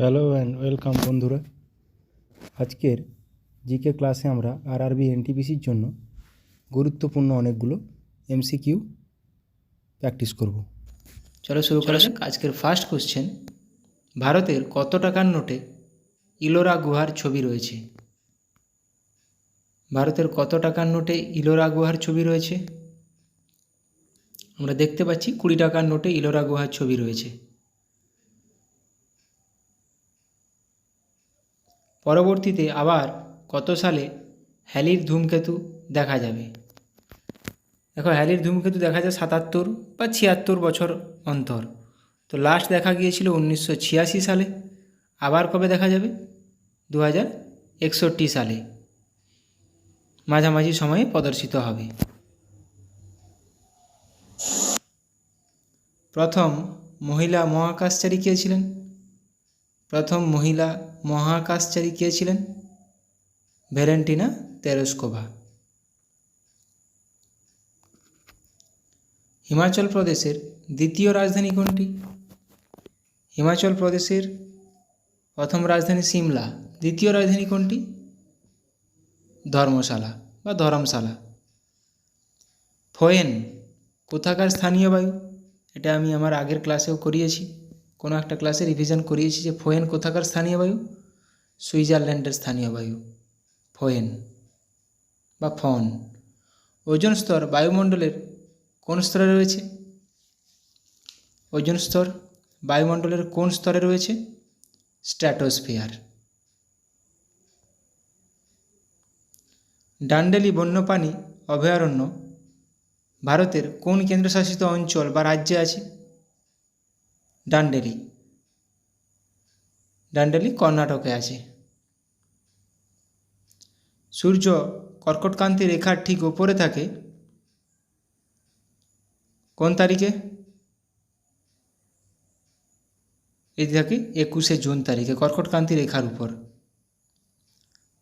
Hello and welcome বন্ধুরা। আজকের GK ক্লাসে আমরা আরআরবি এনটিপিসির জন্য গুরুত্বপূর্ণ অনেকগুলো এমসিকিউ প্র্যাকটিস করব। চলো শুরু করা যাক। আজকের ফার্স্ট কোশ্চেন, ভারতের কত টাকার নোটে ইলোরা গুহার ছবি রয়েছে? ভারতের কত টাকার নোটে ইলোরা গুহার ছবি রয়েছে? আমরা দেখতে পাচ্ছি 20 টাকার নোটে ইলোরা গুহার ছবি রয়েছে। পরবর্তীতে আবার কত সালে হ্যালির ধূমকেতু দেখা যাবে? দেখো, হ্যালির ধূমকেতু দেখা যায় 77 বা 76 বছর অন্তর। তো লাস্ট দেখা গিয়েছিল 1986 সালে। আবার কবে দেখা যাবে? 2061 সালে, মাঝামাঝি সময়ে প্রদর্শিত হবে। প্রথম মহিলা মহাকাশচারী কে ছিলেন? প্রথম মহিলা মহাকাশচারী কে ছিলেন? Valentina Tereshkova. হিমাচল প্রদেশের দ্বিতীয় রাজধানী কোনটি? হিমাচল প্রদেশের প্রথম রাজধানী সিমলা, দ্বিতীয় রাজধানী কোনটি? ধর্মশালা বা ধরমশালা। ফোয়েন কোথাকার স্থানীয় বায়ু? এটা আমি আমার আগের ক্লাসেও করিয়েছি, কোনো একটা ক্লাসে রিভিশন করিয়েছি যে ফোয়েন কোথাকার স্থানীয় বায়ু? সুইজারল্যান্ডের স্থানীয় বায়ু ফোয়েন বা ফন। ওজোন স্তর বায়ুমণ্ডলের কোন স্তরে রয়েছে? ওজোন স্তর বায়ুমণ্ডলের কোন স্তরে রয়েছে? স্ট্র্যাটোস্ফিয়ার। ডান্ডেলি বন্যপ্রাণী অভয়ারণ্য ভারতের কোন কেন্দ্রশাসিত অঞ্চল বা রাজ্যে আছে? ডান্ডেলি কর্ণাটকে আছে। সূর্য কর্কটক্রান্তি রেখার ঠিক ওপরে থাকে কোন তারিখে? এটি থাকে 21শে জুন তারিখে, কর্কটক্রান্তি রেখার উপর।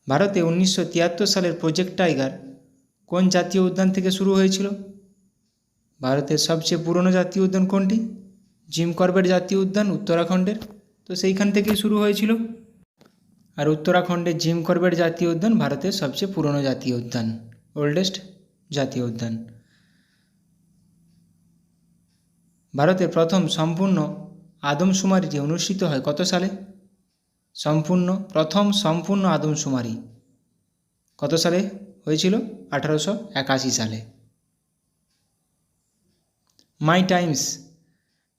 ভারতে 1973 সালের প্রজেক্ট টাইগার কোন জাতীয় উদ্যান থেকে শুরু হয়েছিল? ভারতের সবচেয়ে পুরনো জাতীয় উদ্যান কোনটি? জিম করবেট জাতীয় উদ্যান উত্তরাখণ্ডের, তো সেইখান থেকেই শুরু হয়েছিল। আর উত্তরাখণ্ডের জিম করবেট জাতীয় উদ্যান ভারতের সবচেয়ে পুরনো জাতীয় উদ্যান, ওল্ডেস্ট জাতীয় উদ্যান। ভারতের প্রথম সম্পূর্ণ আদমশুমারিটি অনুষ্ঠিত হয় কত সালে? প্রথম সম্পূর্ণ আদমশুমারি কত সালে হয়েছিল? 1881 সালে। মাই টাইমস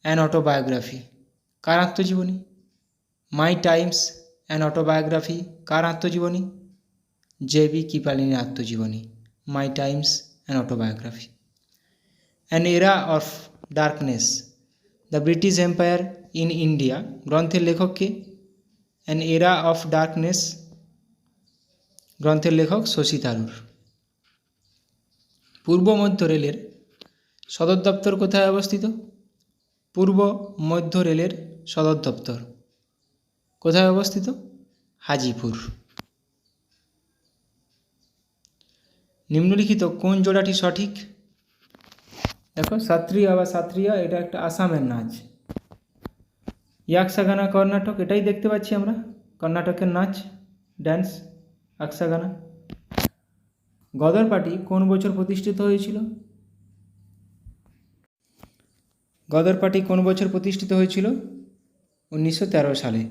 অ্যান অটোবায়োগ্রাফি কার আত্মজীবনী? মাই টাইমস অ্যান অটোবায়োগ্রাফি কার আত্মজীবনী? জে.বি. কিপালিনের আত্মজীবনী my times an autobiography. An এরা of darkness the British empire in India গ্রন্থের লেখক কে? অ্যান এরা অফ ডার্কনেস গ্রন্থের লেখক শশী থারুর। পূর্ব মধ্য রেলের সদর দপ্তর কোথায় অবস্থিত? পূর্ব মধ্য রেলের সদর দপ্তর কোথায় অবস্থিত? হাজিপুর। নিম্নলিখিত কোন জোড়াটি সঠিক? দেখো, সাত্রিয়া বা সাত্রিয়া এটা একটা আসামের নাচ। ইয়াকশাগানা কর্ণাটক, এটাই দেখতে পাচ্ছি আমরা, কর্ণাটকের নাচ, ড্যান্স ইয়াকশাগানা। গদর পার্টি কোন বছর প্রতিষ্ঠিত হয়েছিল? গদর পার্টি কোন বছর প্রতিষ্ঠিত হয়েছিল? 1913 সালে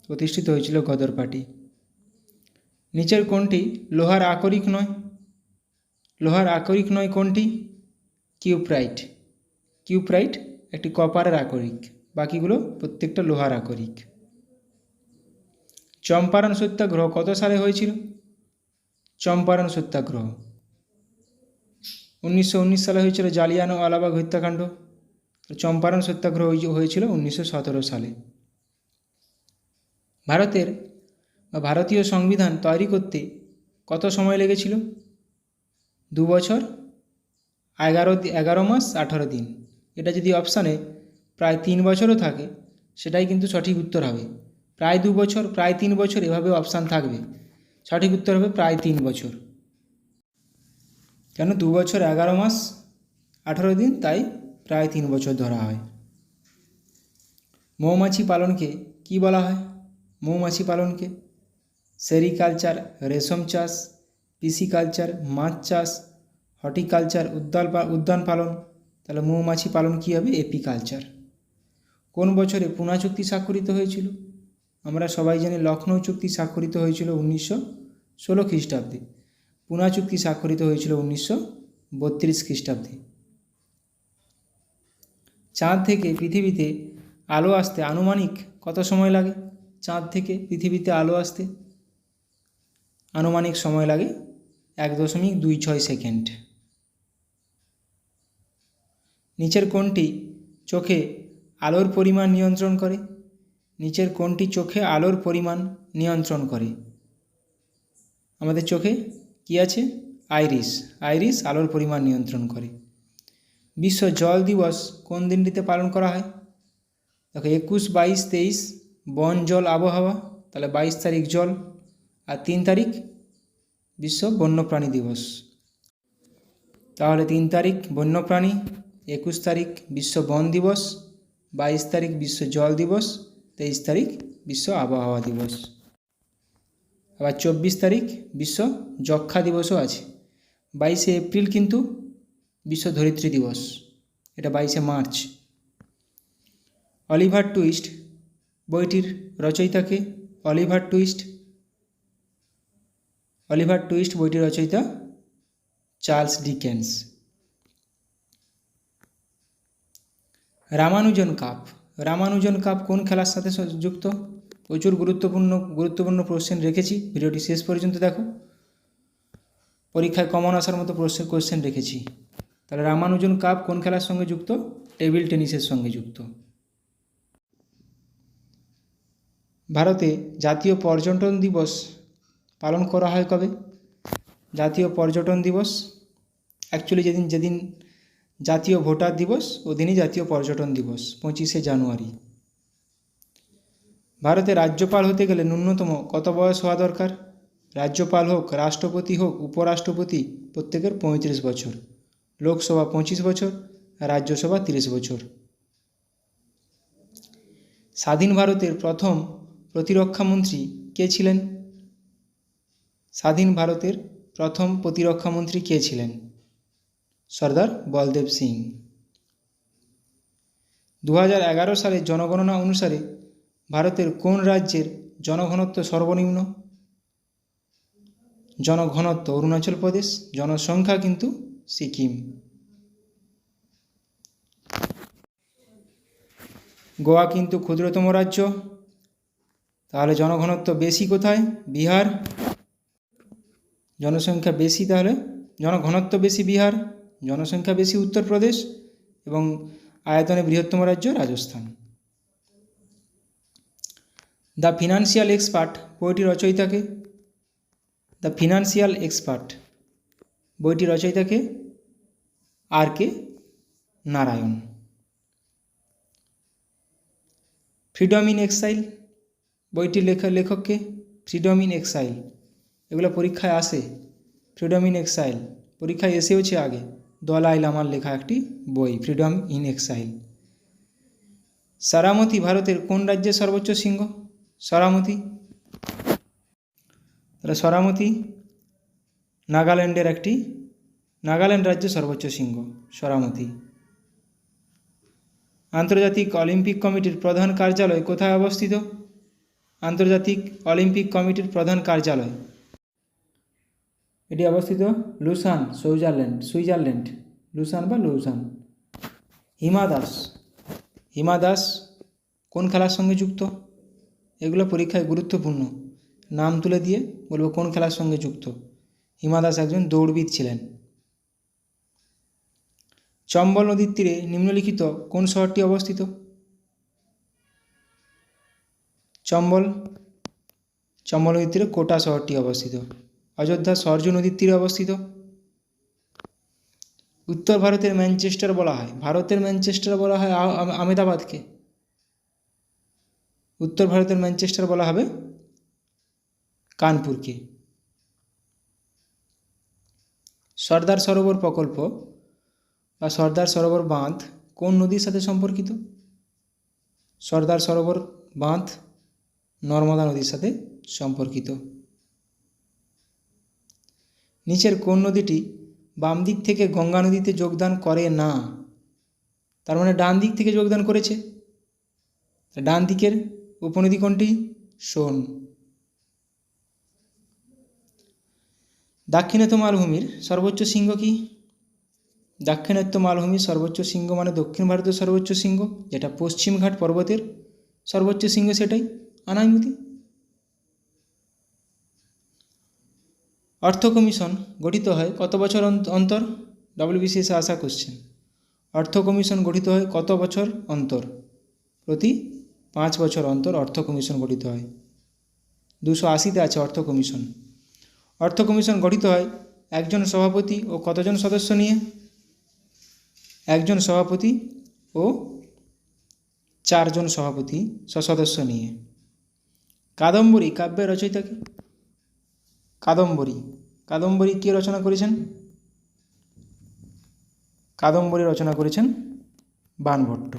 প্রতিষ্ঠিত হয়েছিল গদর পার্টি। নিচের কোনটি লোহার আকরিক নয়? লোহার আকরিক নয় কোনটি? কিউপ্রাইট। কিউপ্রাইট একটি কপারের আকরিক, বাকিগুলো প্রত্যেকটা লোহার আকরিক। চম্পারণ সত্যাগ্রহ কত সালে হয়েছিল? চম্পারণ সত্যাগ্রহ 1919 সালে হয়েছিল, জালিয়ানওয়ালাবাগ হত্যাকাণ্ড। চম্পারণ সত্যাগ্রহ হয়েছিল 1917 সালে। ভারতীয় সংবিধান তৈরি করতে কত সময় লেগেছিল? 2 বছর 11 মাস 18 দিন। এটা যদি অপশানে প্রায় 3 বছরও থাকে সেটাই কিন্তু সঠিক উত্তর হবে। প্রায় 2 বছর, প্রায় 3 বছর, এভাবে অপশান থাকবে। সঠিক উত্তর হবে প্রায় 3 বছর। কেন 2 বছর 11 মাস 18 দিন, তাই প্রায় 3 বছর ধরা হয়। মৌমাছি পালনকে কি বলা হয়? মৌমাছি পালনকে? সেরিকালচার রেশম চাষ, পিসিকালচার মাছ চাষ, হর্টিকালচার উদ্যান পালন, তাহলে মৌমাছি পালন কী হবে? এপিকালচার। কোন বছরে পুনা চুক্তি স্বাক্ষরিত হয়েছিল? আমরা সবাই জানি লখনৌ চুক্তি স্বাক্ষরিত হয়েছিল 1916 খ্রিস্টাব্দে। পুনা চুক্তি স্বাক্ষরিত হয়েছিল 1932 খ্রিস্টাব্দে। চাঁদ থেকে পৃথিবীতে আলো আসতে আনুমানিক কত সময় লাগে? চাঁদ থেকে পৃথিবীতে আলো আসতে আনুমানিক সময় লাগে 1.26 সেকেন্ড। নিচের কোনটি চোখে আলোর পরিমাণ নিয়ন্ত্রণ করে? নিচের কোনটি চোখে আলোর পরিমাণ নিয়ন্ত্রণ করে? আমাদের চোখে কি আছে? আইরিস আলোর পরিমাণ নিয়ন্ত্রণ করে। বিশ্ব জল দিবস কোন দিনটিতে পালন করা হয়? দেখো 21, 22, 23 বন জল আবহাওয়া, তাহলে 22 তারিখ জল, আর 3 তারিখ বিশ্ব বন্যপ্রাণী দিবস। তাহলে 3 তারিখ বন্যপ্রাণী, 21 তারিখ বিশ্ব বন দিবস, 22 তারিখ বিশ্ব জল দিবস, 23 তারিখ বিশ্ব আবহাওয়া দিবস। আবার 24 তারিখ বিশ্ব যক্ষ্মা দিবসও আছে। 22শে এপ্রিল কিন্তু বিশ্ব ধরিত্রী দিবস, এটা 22শে মার্চ। অলিভার টুইস্ট বইটির রচয়িতাকে? অলিভার টুইস্ট বইটির রচয়িতা চার্লস ডিকেন্স। রামানুজন কাপ কোন খেলার সাথে যুক্ত? প্রচুর গুরুত্বপূর্ণ কোশ্চেন রেখেছি, ভিডিওটি শেষ পর্যন্ত দেখো। পরীক্ষায় কমন আসার মতো কোশ্চেন রেখেছি। তাহলে রামানুজন কাপ কোন খেলার সঙ্গে যুক্ত? টেবিল টেনিসের সঙ্গে যুক্ত। ভারতে জাতীয় পর্যটন দিবস পালন করা হয় কবে? জাতীয় পর্যটন দিবস অ্যাকচুয়ালি যেদিন জাতীয় ভোটার দিবস ওদিনই জাতীয় পর্যটন দিবস, 25শে জানুয়ারি। ভারতে রাজ্যপাল হতে গেলে ন্যূনতম কত বয়স হওয়া দরকার? রাজ্যপাল হোক, রাষ্ট্রপতি হোক, উপরাষ্ট্রপতি, প্রত্যেকের 35 বছর। লোকসভা 25 বছর, রাজ্যসভা 30 বছর। স্বাধীন ভারতের প্রথম প্রতিরক্ষা মন্ত্রী কে ছিলেন? স্বাধীন ভারতের প্রথম প্রতিরক্ষা মন্ত্রী কে ছিলেন? সর্দার বলদেব সিং। 2011 সালের জনগণনা অনুসারে ভারতের কোন রাজ্যের জনঘনত্ব সর্বনিম্ন? জনঘনত্ব অরুণাচল প্রদেশ, জনসংখ্যা কিন্তু সিকিম। গোয়া কিন্তু ক্ষুদ্রতম রাজ্য, তাহলে জনঘনত্ব বেশি কোথায়? বিহার। জনসংখ্যা বেশি, তাহলে জনঘনত্ব বেশি বিহার, জনসংখ্যা বেশি উত্তরপ্রদেশ, এবং আয়তনে বৃহত্তম রাজ্য রাজস্থান। দ্য ফিনান্সিয়াল এক্সপার্ট বইটির রচয়িতাকে? দ্য ফিনান্সিয়াল এক্সপার্ট বইটির রচয়িতাকে? R K. Narayan. Freedom in exile বইটির লেখককে? ফ্রিডম ইন এক্সাইল, এগুলো পরীক্ষায় আসে। ফ্রিডম ইন এক্সাইল পরীক্ষায় এসেওছে আগে, দলাই লামার লেখা একটি বই, ফ্রিডম ইন এক্সাইল। সারামতি ভারতের কোন রাজ্যের সর্বোচ্চ শৃঙ্গ? সরামতি, তাহলে সরামতি নাগাল্যান্ড রাজ্যের সর্বোচ্চ শৃঙ্গ সরামতি। আন্তর্জাতিক অলিম্পিক কমিটির প্রধান কার্যালয় কোথায় অবস্থিত? আন্তর্জাতিক অলিম্পিক কমিটির প্রধান কার্যালয় এটি অবস্থিত Luschan, Switzerland. Luschan. Hima Das কোন খেলার সঙ্গে যুক্ত? এগুলো পরীক্ষায় গুরুত্বপূর্ণ, নাম তুলে দিয়ে বলবো কোন খেলার সঙ্গে যুক্ত। হিমা দাস একজন দৌড়বিদ ছিলেন। চম্বল নদীর তীরে নিম্নলিখিত কোন শহরটি অবস্থিত? চম্বল নদীর তীরে কোটা শহরটি অবস্থিত। অযোধ্যা সরজু নদীর তীরে অবস্থিত। উত্তর ভারতের ম্যানচেস্টার বলা হয় আহমেদাবাদকে। উত্তর ভারতের ম্যানচেস্টার বলা হবে কানপুরকে। সর্দার সরোবর প্রকল্প বা সর্দার সরোবর বাঁধ কোন নদীর সাথে সম্পর্কিত? সর্দার সরোবর বাঁধ নর্মদা নদীর সাথে সম্পর্কিত। নিচের কোন নদীটি বাম দিক থেকে গঙ্গা নদীতে যোগদান করে না? তার মানে ডান দিক থেকে যোগদান করেছে। ডান দিকের উপনদী কোনটি? সোন। দাক্ষিণাত্য মালভূমির সর্বোচ্চ শৃঙ্গ কি? দাক্ষিণাত্য মালভূমির সর্বোচ্চ শৃঙ্গ মানে দক্ষিণ ভারতের সর্বোচ্চ শৃঙ্গ, যেটা পশ্চিমঘাট পর্বতের সর্বোচ্চ শৃঙ্গ, সেটাই আনাইমুদি। অর্থ কমিশন গঠিত হয় কত বছর অন্তর? ডব্লিউবিসিএস আসা কোশ্চেন। অর্থ কমিশন গঠিত হয় কত বছর অন্তর? প্রতি 5 বছর অন্তর অর্থ কমিশন গঠিত হয়। 280-তে আছে অর্থ কমিশন। অর্থ কমিশন গঠিত হয় একজন সভাপতি ও কতজন সদস্য নিয়ে? একজন সভাপতি ও 4 জন সভাপতি সদস্য নিয়ে। কাদম্বরী কাব্যের রচয়িতা কে? কাদম্বরী কে রচনা করেছেন? কাদম্বরী রচনা করেছেন বাণভট্ট।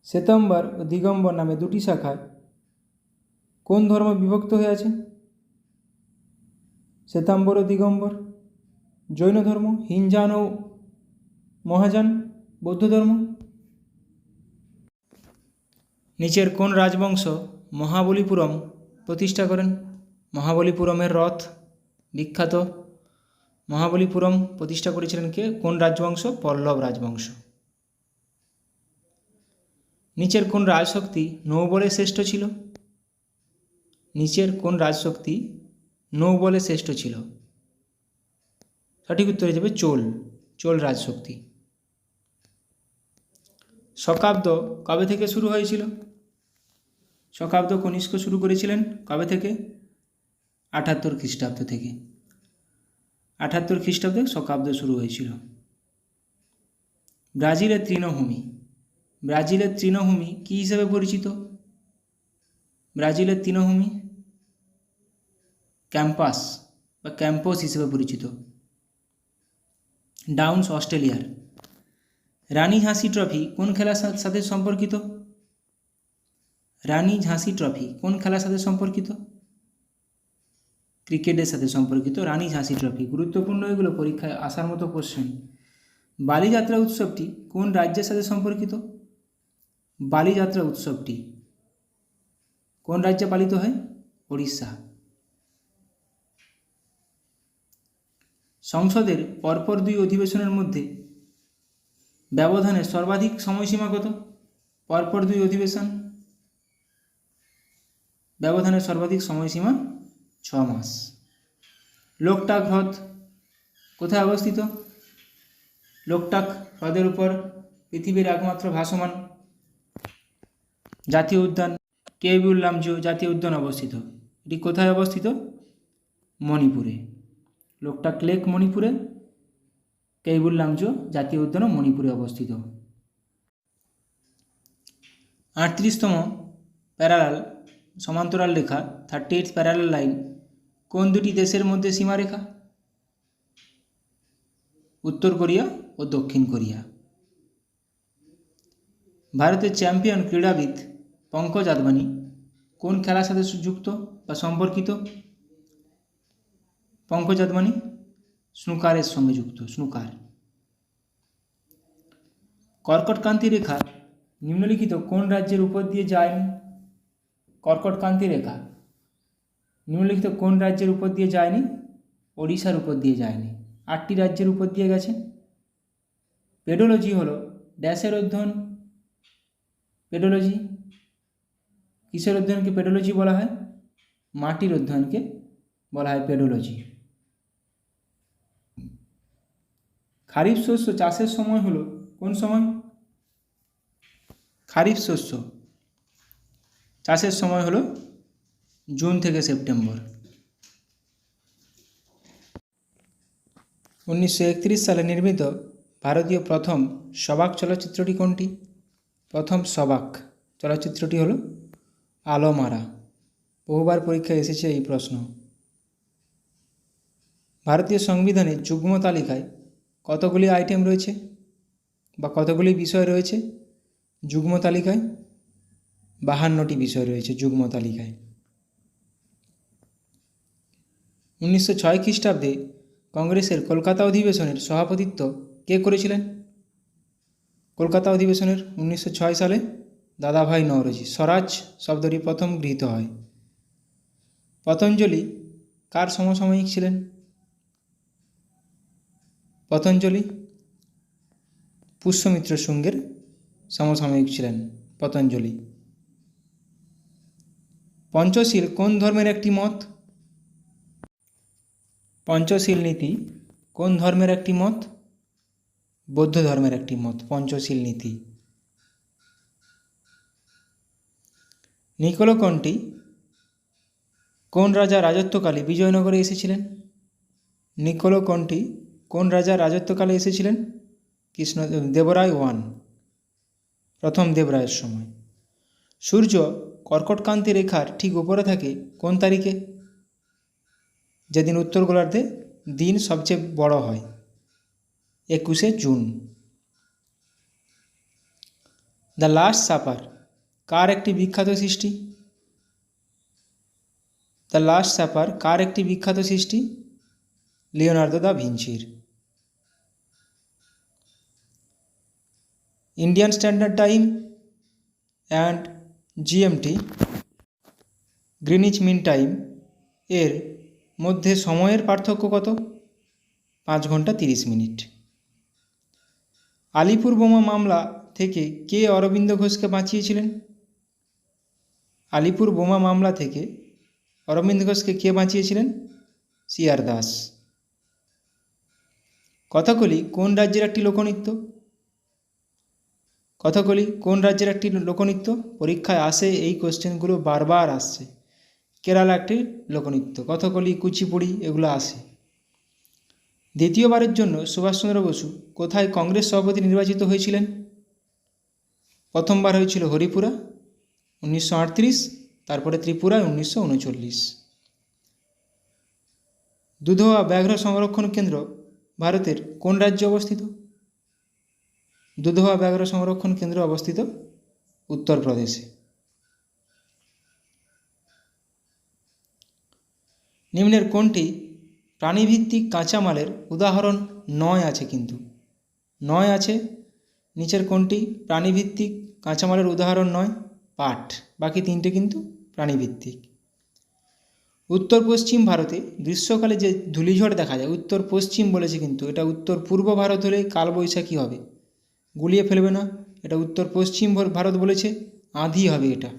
শ্বেতাম্বর ও দিগম্বর নামে দুটি শাখায় কোন ধর্ম বিভক্ত হয়ে আছে? শ্বেতাম্বর ও দিগম্বর। জৈন ধর্ম, হিনজান ও মহাযান বৌদ্ধ ধর্ম। নিচের কোন রাজবংশ মহাবলীপুরম প্রতিষ্ঠা করেন? মহাবলীপুরমের রথ বিখ্যাত। মহাবলীপুরম প্রতিষ্ঠা করেছিলেন কে? কোন রাজবংশ? পল্লব রাজবংশ। নিচের কোন রাজশক্তি নৌবলে শ্রেষ্ঠ ছিল? নিচের কোন রাজশক্তি নৌবলে শ্রেষ্ঠ ছিল? সঠিক উত্তর হয়ে যাবে চোল রাজশক্তি। শকাব্দ কবে থেকে শুরু হয়েছিল? শকাব্দ কনিষ্ক শুরু করেছিলেন কবে থেকে? 78 খ্রিস্টাব্দ থেকে। 78 খ্রিস্টাব্দে শকাব্দ শুরু হয়েছিল। ব্রাজিলের তৃণভূমি কী হিসেবে পরিচিত? ব্রাজিলের তৃণভূমি ক্যাম্পাস বা ক্যাম্পস হিসেবে পরিচিত। ডাউন্স অস্ট্রেলিয়ার। রানী ঝাঁসি ট্রফি কোন খেলার সাথে সম্পর্কিত? রানী ঝাঁসি ট্রফি কোন খেলার সাথে সম্পর্কিত? ক্রিকেটের সাথে সম্পর্কিত রানী ঝাঁসি ট্রফি। গুরুত্বপূর্ণ এগুলো, পরীক্ষায় আসার মতো কোশ্চেন। বালিযাত্রা উৎসবটি কোন রাজ্যের সাথে সম্পর্কিত? বালিযাত্রা উৎসবটি কোন রাজ্যে পালিত হয়? ওড়িশা। সংসদের পরপর 2 অধিবেশনের মধ্যে ব্যবধানের সর্বাধিক সময়সীমা কত? পরপর 2 অধিবেশন, ব্যবধানের সর্বাধিক সময়সীমা 6 মাস। লোকটাক হ্রদ কোথায় অবস্থিত? লোকটাক হ্রদের উপর পৃথিবীর একমাত্র ভাসমান জাতীয় উদ্যান কেইবুল লামজো জাতীয় উদ্যান অবস্থিত। এটি কোথায় অবস্থিত? মণিপুরে। লোকটাক লেক মণিপুরে, কেইবুল লামজো জাতীয় উদ্যানও মণিপুরে অবস্থিত। 38তম প্যারালাল সমান্তরাল রেখা 38th প্যারালাল লাইন কোন দুটি দেশের মধ্যে সীমারেখা? উত্তর কোরিয়া ও দক্ষিণ কোরিয়া। ভারতের চ্যাম্পিয়ন ক্রীড়াবিদ পঙ্কজ আদবানি কোন খেলার সাথে যুক্ত বা সম্পর্কিত? পঙ্কজ আদবানি স্নুকারের সঙ্গে যুক্ত, স্নুকার। কর্কটক্রান্তি রেখা নিম্নলিখিত কোন রাজ্যের উপর দিয়ে যায়নি? কর্কটক্রান্তি রেখা নিম্নলিখিত কোন রাজ্যের উপর দিয়ে যায়নি? ওড়িশার উপর দিয়ে যায়নি। 8টি রাজ্যের উপর দিয়ে গেছে। পেডোলজি হলো ড্যাশের অধ্যয়ন। পেডোলজি কিসের অধ্যয়নকে পেডোলজি বলা হয়? মাটির অধ্যয়নকে বলা হয় পেডোলজি। খারিফ শস্য চাষের সময় হলো কোন সময়? খারিফ শস্য চাষের সময় হলো জুন থেকে সেপ্টেম্বর। 1931 সালে নির্মিত ভারতীয় প্রথম সবাক চলচ্চিত্রটি কোনটি? প্রথম সবাক চলচ্চিত্রটি হলো আলোমারা। বহুবার পরীক্ষায় এসেছে এই প্রশ্ন। ভারতীয় সংবিধানের যুগ্ম তালিকায় কতগুলি আইটেম রয়েছে বা কতগুলি বিষয় রয়েছে? যুগ্ম তালিকায় 52টি বিষয় রয়েছে যুগ্ম তালিকায়। 1906 খ্রিস্টাব্দে কংগ্রেসের কলকাতা অধিবেশনের সভাপতিত্ব কে করেছিলেন? কলকাতা অধিবেশনের 1906 সালে দাদাভাই নওরোজি। স্বরাজ শব্দটি প্রথম গৃহীত হয়। পতঞ্জলি কার সমসাময়িক ছিলেন? পতঞ্জলি পুষ্যমিত্র শুঙ্গের সমসাময়িক ছিলেন পতঞ্জলি। পঞ্চশীল কোন ধর্মের একটি মত? পঞ্চশীল নীতি কোন ধর্মের একটি মত? বৌদ্ধ ধর্মের একটি মত পঞ্চশীল নীতি। নিকোলো কন্টি কোন রাজা রাজত্বকালে বিজয়নগরে এসেছিলেন? নিকোলো কন্টি কোন রাজা রাজত্বকালে এসেছিলেন? দেবরায় ওয়ান, প্রথম দেবরায়ের সময়। সূর্য কর্কটক্রান্তি রেখার ঠিক উপরে থাকে কোন তারিখে? যেদিন উত্তর গোলার্ধে দিন সবচেয়ে বড় হয়, 21শে জুন। দ্য লাস্ট সাপার কার একটি বিখ্যাত সৃষ্টি? দ্য লাস্ট সাপার কার একটি বিখ্যাত সৃষ্টি? লিওনার্দো দা ভিঞ্চির। Indian standard time and GMT Greenwich mean time এর মধ্যে সময়ের পার্থক্য কত? 5 ঘন্টা 30 মিনিট। আলিপুর বোমা মামলা থেকে কে অরবিন্দ ঘোষকে বাঁচিয়েছিলেন? আলিপুর বোমা মামলা থেকে অরবিন্দ ঘোষকে কে বাঁচিয়েছিলেন? সিআর দাস। কথাকলি কোন রাজ্যের একটি লোকনৃত্য? কথাকলি কোন রাজ্যের একটি লোকনৃত্য? পরীক্ষায় আসে, এই কোশ্চেনগুলো বারবার আসছে। কেরালা একটি লোকনৃত্য। কথাকলি, কুচিপুড়ি এগুলো আসে। দ্বিতীয়বারের জন্য সুভাষচন্দ্র বসু কোথায় কংগ্রেস সভাপতি নির্বাচিত হয়েছিলেন? প্রথমবার হয়েছিল হরিপুরা 1938, তারপরে ত্রিপুরায় 1939। দুধোয়া ব্যাঘ্র সংরক্ষণ কেন্দ্র ভারতের কোন রাজ্যে অবস্থিত? দুধোয়া ব্যাঘ্র সংরক্ষণ কেন্দ্র অবস্থিত উত্তরপ্রদেশে। নিম্নের কোনটি প্রাণীভিত্তিক কাঁচামালের উদাহরণ নয় আছে? কিন্তু নয় আছে। নিচের কোনটি প্রাণীভিত্তিক কাঁচামালের উদাহরণ নয়? পাট। বাকি তিনটে কিন্তু প্রাণীভিত্তিক। উত্তর পশ্চিম ভারতে গ্রীষ্মকালে যে ধূলিঝড় দেখা যায়, উত্তর পশ্চিম বলেছে কিন্তু এটা উত্তর পূর্ব ভারত হলে কালবৈশাখী হবে, গুলিয়ে ফেলবে না। এটা উত্তর পশ্চিম ভারত বলেছে, আঁধি হবে এটা।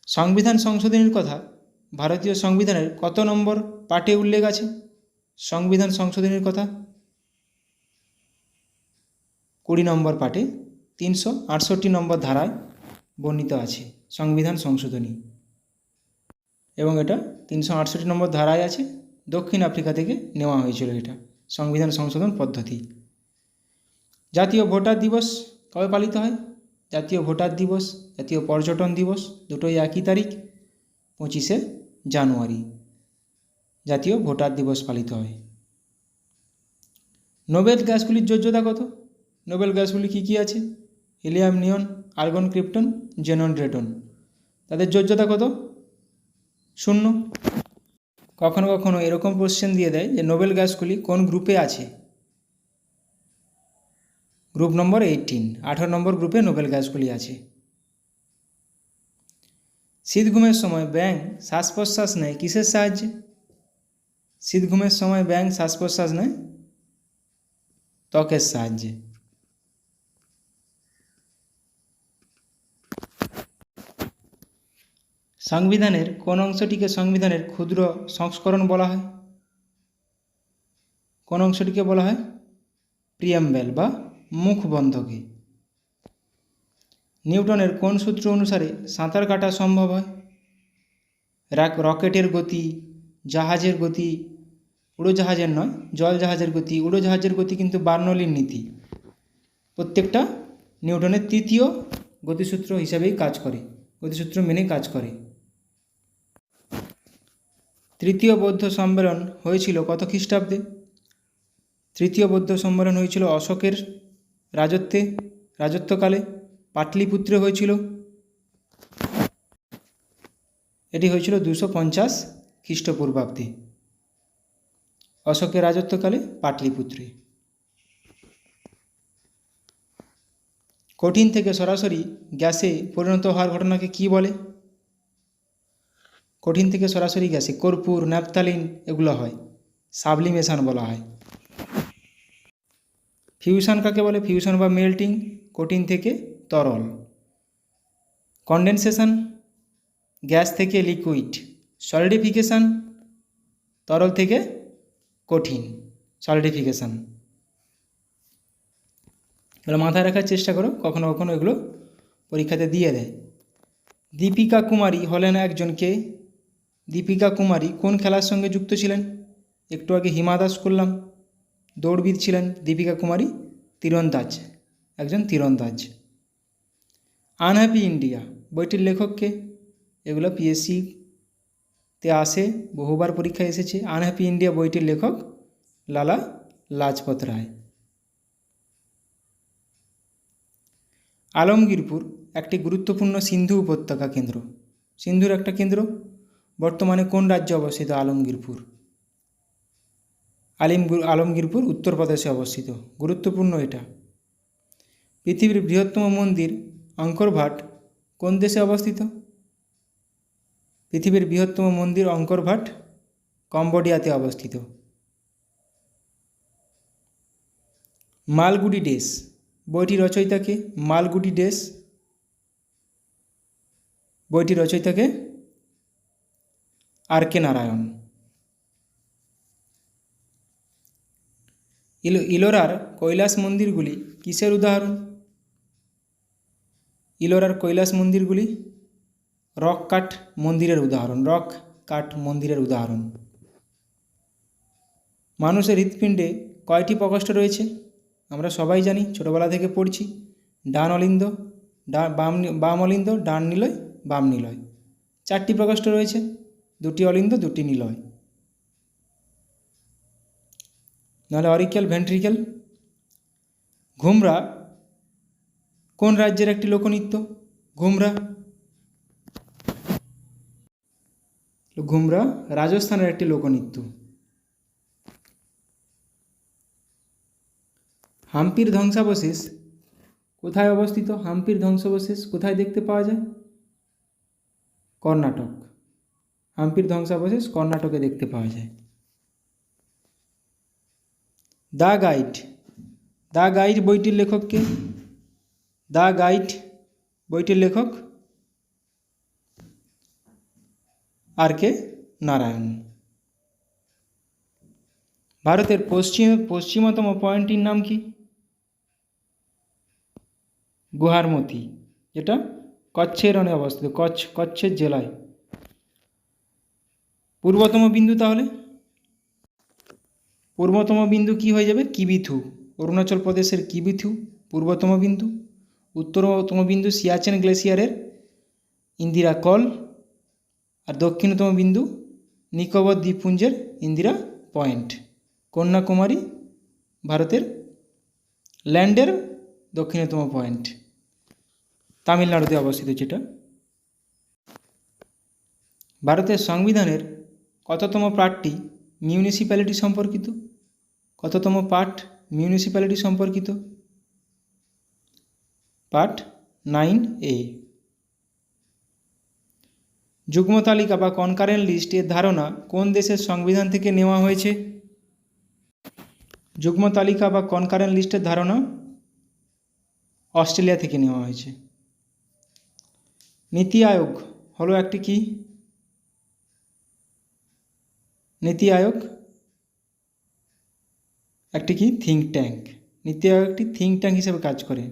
সংবিধান সংশোধনের কথা ভারতীয় সংবিধানের কত নম্বর পাঠে উল্লেখ আছে? সংবিধান সংশোধনের কথা 20 নম্বর পাঠে 368 নম্বর ধারায় বর্ণিত আছে সংবিধান সংশোধনী, এবং এটা 368 নম্বর ধারায় আছে। দক্ষিণ আফ্রিকা থেকে নেওয়া হয়েছিল এটা সংবিধান সংশোধন পদ্ধতি। জাতীয় ভোটার দিবস কবে পালিত হয়? জাতীয় ভোটার দিবস, জাতীয় পর্যটন দিবস দুটোই একই তারিখ, 25শে জানুয়ারি জাতীয় ভোটার দিবস পালিত হয়। নোবেল গ্যাসগুলির যোজ্যতা কত? নোবেল গ্যাসগুলি কী কী আছে? হিলিয়াম, নিয়ন, আর্গন, ক্রিপ্টন, জেনন, রেডন। তাদের যোজ্যতা কত? 0। কখনো কখনো এরকম কোশ্চেন দিয়ে দেয় যে নোবেল গ্যাসগুলি কোন গ্রুপে আছে। গ্রুপ নম্বর 18 নম্বর গ্রুপে নোবেল গ্যাসগুলি আছে। শীত ঘুমের সময় ব্যাঙ শ্বাস প্রশ্বাস নেয় কিসের সাহায্যে? শীত ঘুমের সময় ব্যাঙ শ্বাস প্রশ্বাস নেয় ত্বকের সাহায্যে। সংবিধানের কোন অংশটিকে সংবিধানের ক্ষুদ্র সংস্করণ বলা হয়? কোন অংশটিকে বলা হয়? প্রিয়াম্বেল বা মুখবন্ধকে। নিউটনের কোন সূত্র অনুসারে সাঁতার কাটা সম্ভব হয়? রকেটের গতি, জাহাজের গতি, উড়োজাহাজের নয়, জল জাহাজের গতি। উড়োজাহাজের গতি কিন্তু বার্নৌলির নীতি, প্রত্যেকটা নিউটনের তৃতীয় গতিসূত্র হিসাবেই কাজ করে, গতিসূত্র মেনে কাজ করে। তৃতীয় বৌদ্ধ সম্মেলন হয়েছিল কত খ্রিস্টাব্দে? তৃতীয় বৌদ্ধ সম্মেলন হয়েছিল অশোকের রাজত্বে, রাজত্বকালে পাটলিপুত্রে হয়েছিল? এটি হয়েছিল 250 খ্রিস্টপূর্বাব্দে, অশোকের রাজত্বকালে পাটলিপুত্রে। কঠিন থেকে সরাসরি গ্যাসে পরিণত হওয়ার ঘটনাকে কি বলে? কঠিন থেকে সরাসরি গ্যাসে কর্পূর, ন্যাপথালিন এগুলো হয়, সাবলিমেশন বলা হয়। ফিউশন কাকে বলে? ফিউশন বা মেল্টিং, কঠিন থেকে তরল। কনডেনসেশন, গ্যাস থেকে লিকুইড। সলিডিফিকেশন, তরল থেকে কঠিন, সলিডিফিকেশন। এগুলো মাথায় রাখার চেষ্টা করো, কখনো কখনো এগুলো পরীক্ষাতে দিয়ে দেয়। দীপিকা কুমারী হলেন একজন কে? দীপিকা কুমারী কোন খেলার সঙ্গে যুক্ত ছিলেন? একটু আগে হিমা দাস করলাম, দৌড়বিদ ছিলেন দীপিকা কুমারী, তীরন্দাজ, একজন তীরন্দাজ। আনহ্যাপি ইন্ডিয়া বইটির লেখক কে? এগুলো পিএসসিতে আসে, বহুবার পরীক্ষায় এসেছে। আনহ্যাপি ইন্ডিয়া বইটির লেখক লালা লাজপত রায়। আলমগীরপুর একটি গুরুত্বপূর্ণ সিন্ধু উপত্যকা কেন্দ্র। সিন্ধুর একটা কেন্দ্র। বর্তমানে কোন রাজ্যে অবস্থিত আলমগীরপুর? আলমগীরপুর উত্তরপ্রদেশে অবস্থিত। গুরুত্বপূর্ণ এটা। পৃথিবীর বৃহত্তম মন্দির অঙ্কর ভাট কোন দেশে অবস্থিত? পৃথিবীর বৃহত্তম মন্দির অঙ্কর ভাট কম্বোডিয়াতে অবস্থিত। মালগুডি ডেস বইটি রচয়িতাকে? মালগুডি ডেস বইটি রচয়িতাকে আর কে নারায়ণ। ইলোরার কৈলাস মন্দিরগুলি কিসের উদাহরণ? ইলোরার কৈলাস মন্দিরগুলি রক কাট মন্দিরের উদাহরণ। রক কাট মন্দিরের উদাহরণ। মানুষের হৃৎপিণ্ডে কয়টি প্রকোষ্ঠ রয়েছে? আমরা সবাই জানি, ছোটোবেলা থেকে পড়ছি। ডান অলিন্দ, বাম অলিন্দ, ডান নিলয়, বাম নিলয়। 4টি প্রকোষ্ঠ রয়েছে, 2টি অলিন্দ, 2টি নিলয়। নাহলে অরিকেল, ভেন্ট্রিকেল। ঘুমরা কোন রাজ্যের একটি লোকনৃত্য? ঘুমরা ঘুমরা রাজস্থানের একটি লোকনৃত্য। হাম্পির ধ্বংসাবশেষ কোথায় অবস্থিত? হাম্পির ধ্বংসাবশেষ কোথায় দেখতে পাওয়া যায়? কর্ণাটক। হাম্পির ধ্বংসাবশেষ কর্ণাটকে দেখতে পাওয়া যায়। দ্য গাইড বইটির লেখক কে? দ্য গাইড বইটির লেখক আর কে নারায়ণ। ভারতের পশ্চিমতম পয়েন্টটির নাম কি? গুহারমতি, যেটা কচ্ছের রণে অবস্থিত, কচ্ছের জেলায়। পূর্বতম বিন্দু তাহলে? পূর্বতম বিন্দু কি হয়ে যাবে? কিবিথু। অরুণাচল প্রদেশের কিবিথু পূর্বতম বিন্দু। উত্তরতম বিন্দু সিয়াচেন গ্লেসিয়ারের ইন্দিরা কল। আর দক্ষিণতম বিন্দু নিকোবর দ্বীপপুঞ্জের ইন্দিরা পয়েন্ট। কন্যাকুমারী ভারতের ল্যান্ডের দক্ষিণতম পয়েন্ট, তামিলনাড়ুতে অবস্থিত যেটা। ভারতের সংবিধানের কততম পার্টটি মিউনিসিপ্যালিটি সম্পর্কিত? কততম পার্ট মিউনিসিপ্যালিটি সম্পর্কিত? Part 9A। যুগ্ম তালিকা বা কনকারেন্ট লিস্ট এর ধারণা কোন দেশের সংবিধান থেকে নেওয়া হয়েছে? যুগ্ম তালিকা বা কনকারেন্ট লিস্টের ধারণা অস্ট্রেলিয়া থেকে নেওয়া হয়েছে। নীতি আয়োগ হলো একটি কি? নীতি আয়োগ একটি কি? Think tank. নীতি আয়োগ একটি থিঙ্ক ট্যাঙ্ক হিসেবে কাজ করে।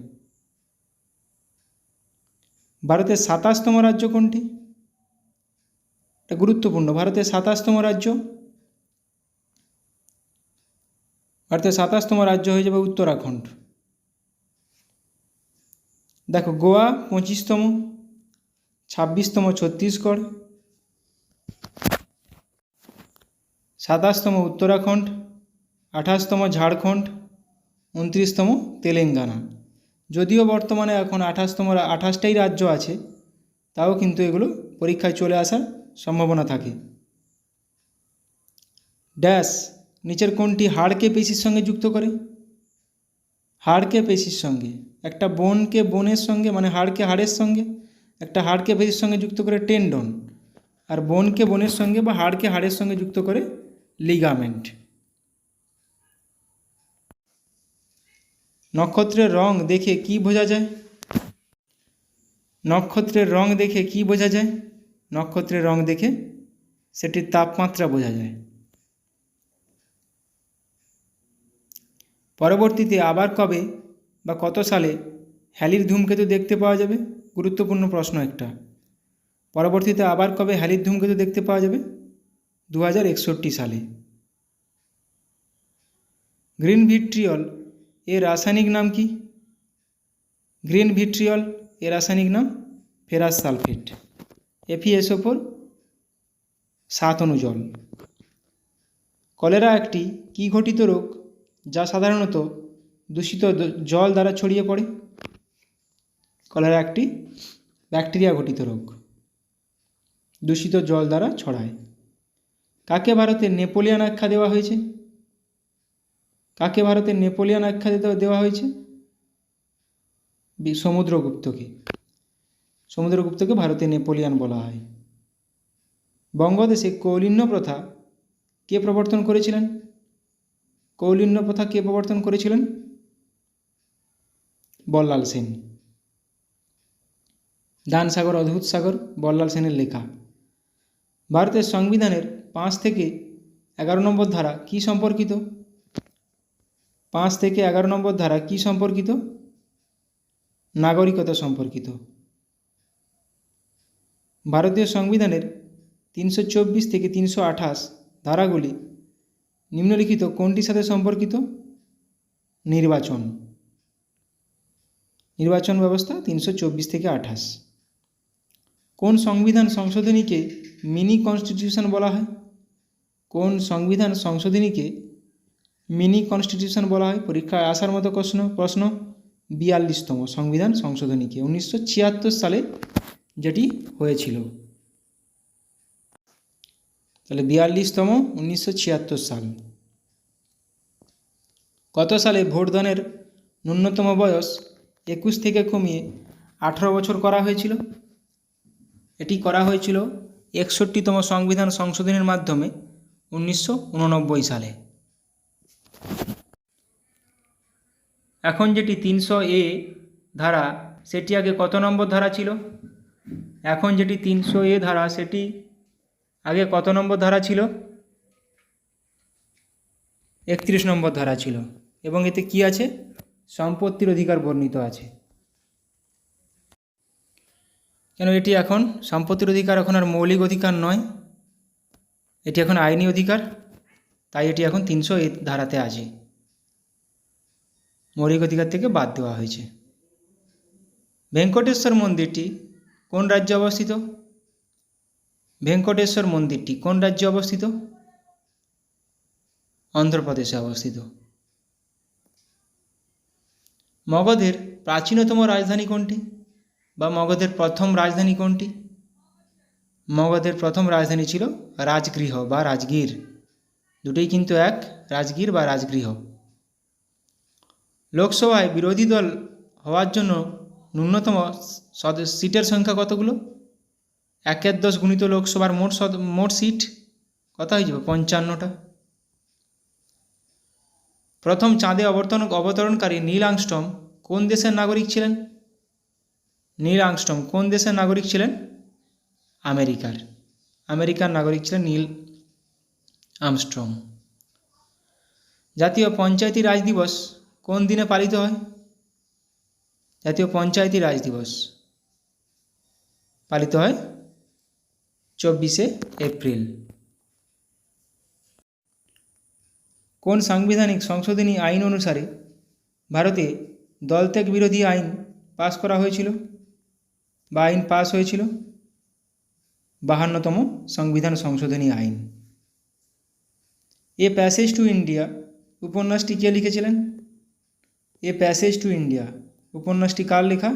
ভারতের 27তম রাজ্য কোনটি? এটা গুরুত্বপূর্ণ। ভারতের 27তম রাজ্য, ভারতের 27তম রাজ্য হয়ে যাবে উত্তরাখণ্ড। দেখো, গোয়া 25তম, 26তম ছত্তিশগড়, 27তম উত্তরাখণ্ড, 28তম ঝাড়খণ্ড, 29তম তেলেঙ্গানা। যদিও বর্তমানে এখন 28টাই রাজ্য আছে, তাও কিন্তু এগুলো পরীক্ষায় চলে আসার সম্ভাবনা থাকে। ড্যাশ নিচের কোনটি হাড়কে পেশির সঙ্গে যুক্ত করে? হাড়কে পেশির সঙ্গে, একটা বোনকে বোনের সঙ্গে মানে হাড়কে হাড়ের সঙ্গে, একটা হাড়কে পেশির সঙ্গে যুক্ত করে টেন্ডন, আর বোনকে বোনের সঙ্গে বা হাড়কে হাড়ের সঙ্গে যুক্ত করে লিগামেন্ট। নক্ষত্রের রং দেখে কি বোঝা যায়? নক্ষত্রের রং দেখে কি বোঝা যায়? নক্ষত্রের রং দেখে সেটির তাপমাত্রা বোঝা যায়। পরবর্তীতে আবার কবে বা কত সালে হ্যালির ধূমকেতু দেখতে পাওয়া যাবে? গুরুত্বপূর্ণ প্রশ্ন একটা। পরবর্তীতে আবার কবে হ্যালির ধূমকেতু দেখতে পাওয়া যাবে? 2061 সালে। গ্রিন ভিট্রিয়ল এর রাসায়নিক নাম কি? গ্রিন ভিট্রিয়ল এর রাসায়নিক নাম ফেরাস সালফেট, FeSO4 7 অণু জল। কলেরা একটি কি ঘটিত রোগ যা সাধারণত দূষিত জল দ্বারা ছড়িয়ে পড়ে? কলেরা একটি ব্যাকটেরিয়া ঘটিত রোগ, দূষিত জল দ্বারা ছড়ায়। কাকে ভারতের নেপোলিয়ান আখ্যা দেওয়া হয়েছে? কাকে ভারতের নেপোলিয়ান আখ্যা দেওয়া হয়েছে? সমুদ্রগুপ্তকে। সমুদ্রগুপ্তকে ভারতের নেপোলিয়ান বলা হয়। বঙ্গদেশে কৌলিন্য প্রথা কে প্রবর্তন করেছিলেন? কৌলিন্য প্রথা কে প্রবর্তন করেছিলেন? বল্লাল সেন। দান সাগর অদ্ভুত সাগর বল্লাল সেনের লেখা। ভারতের সংবিধানের 5 থেকে 11 নম্বর ধারা কি সম্পর্কিত? 5 থেকে 11 নম্বর ধারা কি সম্পর্কিত? নাগরিকতা সম্পর্কিত। ভারতীয় সংবিধানের 324 থেকে 328 ধারাগুলি নিম্নলিখিত কোনটির সাথে সম্পর্কিত? নির্বাচন। নির্বাচন ব্যবস্থা 324 থেকে 28। কোন সংবিধান সংশোধনীকে মিনি কনস্টিটিউশন বলা হয়? কোন সংবিধান সংশোধনীকে মিনি কনস্টিটিউশন বলা হয়? পরীক্ষায় আসার মতো প্রশ্ন। 42তম সংবিধান সংশোধনীকে 1976 সালে যেটি হয়েছিল। তাহলে 42তম 1976 সাল। কত সালে ভোটদানের ন্যূনতম বয়স 21 থেকে কমিয়ে 18 বছর করা হয়েছিল? এটি করা হয়েছিল 61তম সংবিধান সংশোধনের মাধ্যমে 1989 সালে। এখন যেটি 300A ধারা সেটি আগে কত নম্বর ধারা ছিল? এখন যেটি 300A ধারা সেটি আগে কত নম্বর ধারা ছিল? 31 নম্বর ধারা ছিল। এবং এতে কি আছে? সম্পত্তির অধিকার বর্ণিত আছে। কেন এটি এখন সম্পত্তির অধিকার এখন আর মৌলিক অধিকার নয়, এটি এখন আইনি অধিকার, তাই এটি এখন 300A ধারাতে আছে, মৌলিক অধিকার থেকে বাদ দেওয়া হয়েছে। ভেঙ্কটেশ্বর মন্দিরটি কোন রাজ্যে অবস্থিত? ভেঙ্কটেশ্বর মন্দিরটি কোন রাজ্যে অবস্থিত? অন্ধ্রপ্রদেশে অবস্থিত। মগধের প্রাচীনতম রাজধানী কোনটি বা মগধের প্রথম রাজধানী কোনটি? মগধের প্রথম রাজধানী ছিল রাজগৃহ বা রাজগীর, দুটোই কিন্তু এক, রাজগীর বা রাজগৃহ। লোকসভায় বিরোধী দল হওয়ার জন্য ন্যূনতম সিটের সংখ্যা কতগুলো? 1/10 গুণিত লোকসভার মোট সিট কত হয়ে যাবে? 55টা। প্রথম চাঁদে অবতরণকারী নীল আর্মস্ট্রং কোন দেশের নাগরিক ছিলেন? নীল আর্মস্ট্রং কোন দেশের নাগরিক ছিলেন? আমেরিকার নাগরিক ছিলেন নীল আর্মস্ট্রং। জাতীয় পঞ্চায়েতি রাজ দিবস কোন দিনে পালিত হয়? জাতীয় পঞ্চায়েতি রাজ দিবস পালিত হয় 24শে এপ্রিল। কোন সাংবিধানিক সংশোধনী আইন অনুসারে ভারতে দলত্যাগ বিরোধী আইন পাস করা হয়েছিল বা আইন পাস হয়েছিল? 52তম সংবিধান সংশোধনী আইন। এ প্যাসেজ টু ইন্ডিয়া উপন্যাসটি কে লিখেছিলেন? এ প্যাসেজ টু ইন্ডিয়া উপন্যাসটি কার লেখা?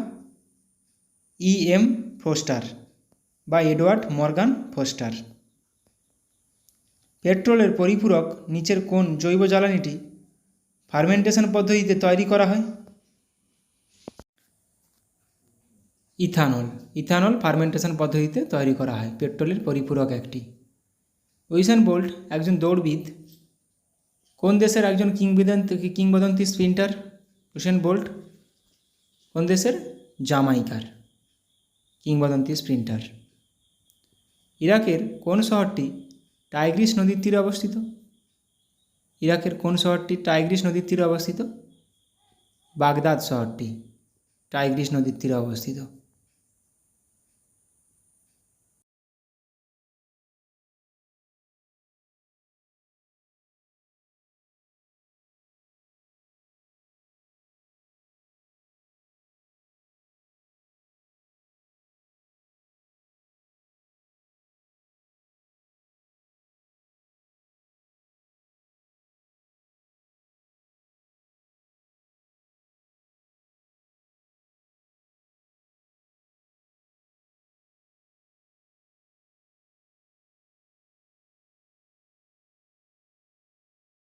E.M. ফোস্টার বা এডওয়ার্ড মর্গান ফোস্টার। পেট্রোলের পরিপূরক নিচের কোন জৈব জ্বালানিটি ফার্মেন্টেশন পদ্ধতিতে তৈরি করা হয়? ইথানল। ইথানল ফার্মেন্টেশন পদ্ধতিতে তৈরি করা হয়, পেট্রোলের পরিপূরক একটি। উইসেন বোল্ট একজন দৌড়বিদ। কোন দেশের একজন কিংবদন্তি স্প্রিন্টার উইসেন বোল্ট? কোন দেশের? জামাইকার কিংবদন্তি স্প্রিন্টার। ইরাকের কোন শহরটি টাইগ্রিস নদীর তীরে অবস্থিত? ইরাকের কোন শহরটি টাইগ্রিস নদীর তীরে অবস্থিত? বাগদাদ শহরটি টাইগ্রিস নদীর তীরে অবস্থিত।